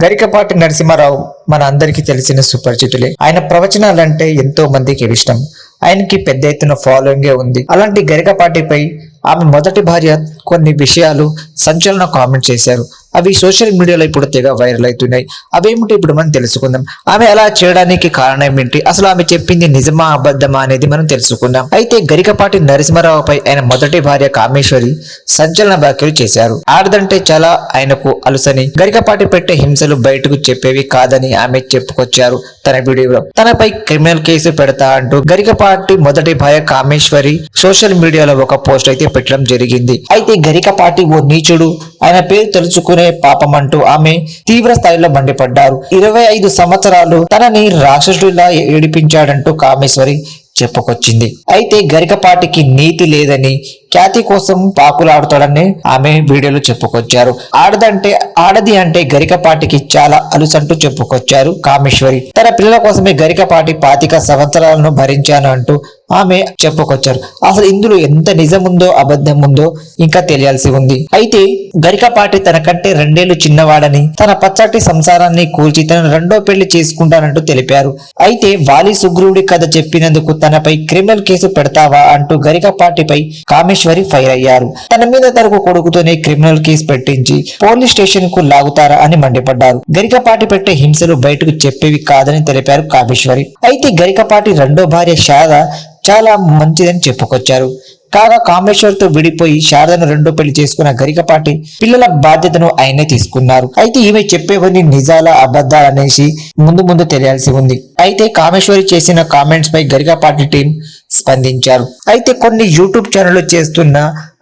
గరికపాటి నరసింహారావు మన అందరికీ తెలిసిన సుపరిచితులే. ఆయన ప్రవచనాలంటే ఎంతో మందికి ఇష్టం. ఆయనకి పెద్ద ఎత్తున ఫాలోయింగే ఉంది. అలాంటి గరికపాటిపై ఆమె మొదటి భార్య కొన్ని విషయాలు సంచలన కామెంట్ చేశారు. అవి సోషల్ మీడియాలో ఇప్పుడు తెగ వైరల్ అవుతున్నాయి. అవేమిటి ఇప్పుడు మనం తెలుసుకుందాం. ఆమె అలా చేయడానికి కారణం ఏంటి, అసలు ఆమె చెప్పింది నిజమా అబద్ధమా అనేది మనం తెలుసుకుందాం. అయితే గరికపాటి నరసింహారావుపై ఆయన మొదటి భార్య కామేశ్వరి సంచలన వ్యాఖ్యలు చేశారు. ఆడదంటే చాలా ఆయనకు అలుసని, గరికపాటి పెట్టే హింసలు బయటకు చెప్పేవి కాదని ఆమె చెప్పుకొచ్చారు తన వీడియోలో. తనపై క్రిమినల్ కేసు పెడతా అంటూ గరికపాటి మొదటి భార్య కామేశ్వరి సోషల్ మీడియాలో ఒక పోస్ట్ అయితే పెట్టడం జరిగింది. అయితే గరికపాటి ఓ నీచుడు, ఆయన పేరు తెలుసుకునే పాపం అంటూ ఆమె తీవ్ర స్థాయిలో మండిపడ్డారు. 25 సంవత్సరాలు తనని రాక్షసుడిలా ఏడిపించాడంటూ కామేశ్వరి చెప్పుకొచ్చింది. అయితే గరికపాటికి నీతి లేదని, ఖ్యాతి కోసం పాకులాడుతాడని ఆమె వీడియోలో చెప్పుకొచ్చారు. ఆడది అంటే గరికపాటికి చాలా అలుసంటూ చెప్పుకొచ్చారు కామేశ్వరి. తన పిల్లల కోసమే గరికపాటి 25 సంవత్సరాలను భరించాను అంటూ ఆమె చెప్పుకొచ్చారు. అసలు ఇందులో ఎంత నిజముందో అబద్ధం ఉందో ఇంకా తెలియాల్సి ఉంది. అయితే గరికపాటి తనకంటే 2 ఏళ్లు చిన్నవాడని, తన పచ్చటి సంసారాన్ని కూల్చి తన రెండో పెళ్లి చేసుకుంటానంటూ తెలిపారు. అయితే వాలి సుగ్రీవుడి కథ చెప్పినందుకు తనపై క్రిమినల్ కేసు పెడతావా అంటూ గరికపాటిపై కామేశ్వరి ఫైర్ అయ్యారు. తన మీద తనకు కొడుకుతోనే క్రిమినల్ కేసు పెట్టించి పోలీస్ స్టేషన్ కు లాగుతారా అని మండిపడ్డారు. గరికపాటి పెట్టే హింసలు బయటకు చెప్పేవి కాదని తెలిపారు కామేశ్వరి. అయితే గరికపాటి రెండో భార్య శారద చాలా మంచిదని చెప్పుకొచ్చారు. కాగా కామేశ్వరితో విడిపోయి శారదను రెండో పెళ్లి చేసుకున్న గరికపాటి పిల్లల బాధ్యతను ఆయనే తీసుకున్నారు. అయితే ఈమె చెప్పేవన్నీ నిజాల అబద్ధాలు అనేసి ముందు తెలియాల్సి ఉంది. అయితే కామేశ్వరి చేసిన కామెంట్స్ పై గరికపాటి టీం స్పందించారు. అయితే కొన్ని యూట్యూబ్ ఛానళ్లు చేస్తున్న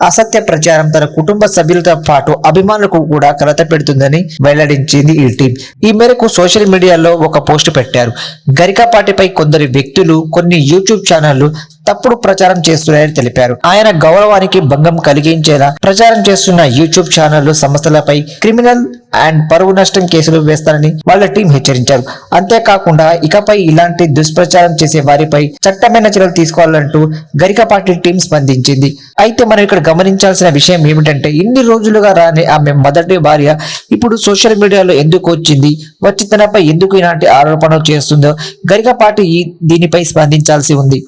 అసత్య ప్రచారం తన కుటుంబ సభ్యులతో పాటు అభిమానులకు కూడా కలత పెడుతుందని వెల్లడించింది ఈ టీం. ఈ మేరకు సోషల్ మీడియాలో ఒక పోస్ట్ పెట్టారు. గరికపాటిపై కొందరు వ్యక్తులు, కొన్ని యూట్యూబ్ ఛానళ్లు తప్పుడు ప్రచారం చేస్తున్నాయని తెలిపారు. ఆయన గౌరవానికి భంగం కలిగించేలా ప్రచారం చేస్తున్న యూట్యూబ్ ఛానళ్లు, సంస్థలపై క్రిమినల్ అండ్ పరువు నష్టం కేసులు వేస్తారని వాళ్ళ టీం హెచ్చరించారు. అంతేకాకుండా ఇకపై ఇలాంటి దుష్ప్రచారం చేసే వారిపై చట్టమైన చర్యలు తీసుకోవాలంటూ గరికపాటి టీం స్పందించింది. అయితే మనం ఇక్కడ గమనించాల్సిన విషయం ఏమిటంటే, ఇన్ని రోజులుగా రాని ఆమె మొదటి భార్య ఇప్పుడు సోషల్ మీడియాలో ఎందుకు వచ్చి తనపై ఎందుకు ఇలాంటి ఆరోపణలు చేస్తుందో గరికపాటి దీనిపై స్పందించాల్సి ఉంది.